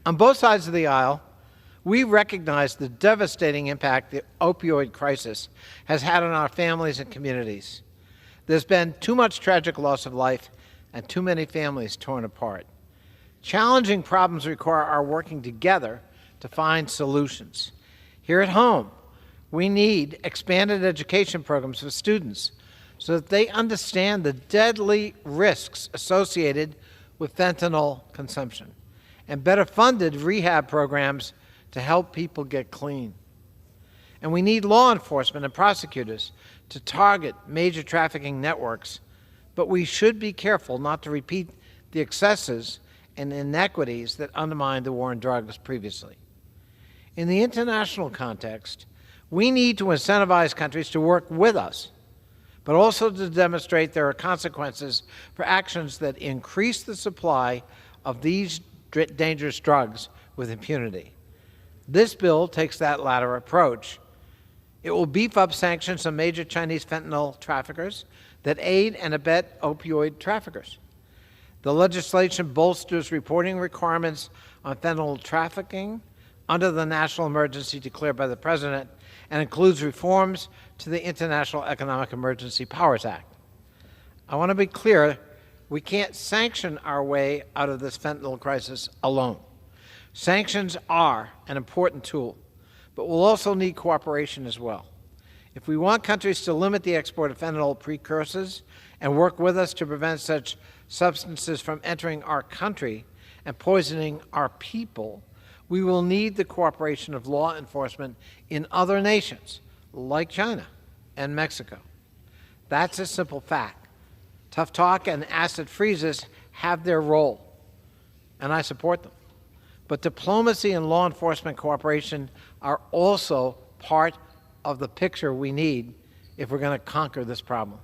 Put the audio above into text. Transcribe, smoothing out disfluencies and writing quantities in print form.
On both sides of the aisle, we recognize the devastating impact the opioid crisis has had on our families and communities. There's been too much tragic loss of life and too many families torn apart. Challenging problems require our working together to find solutions. Here at home, we need expanded education programs for students so that they understand the deadly risks associated with fentanyl consumption, and better funded rehab programs to help people get clean. And we need law enforcement and prosecutors to target major trafficking networks, but we should be careful not to repeat the excesses and inequities that undermined the war on drugs previously. In the international context, we need to incentivize countries to work with us, but also to demonstrate there are consequences for actions that increase the supply of these dangerous drugs with impunity. This bill takes that latter approach. It will beef up sanctions on major Chinese fentanyl traffickers that aid and abet opioid traffickers. The legislation bolsters reporting requirements on fentanyl trafficking under the national emergency declared by the President and includes reforms to the International Economic Emergency Powers Act. I want to be clear, we can't sanction our way out of this fentanyl crisis alone. Sanctions are an important tool, but we'll also need cooperation as well. If we want countries to limit the export of fentanyl precursors and work with us to prevent such substances from entering our country and poisoning our people, we will need the cooperation of law enforcement in other nations, like China and Mexico. That's a simple fact. Tough talk and asset freezes have their role, and I support them. But diplomacy and law enforcement cooperation are also part of the picture we need if we're going to conquer this problem.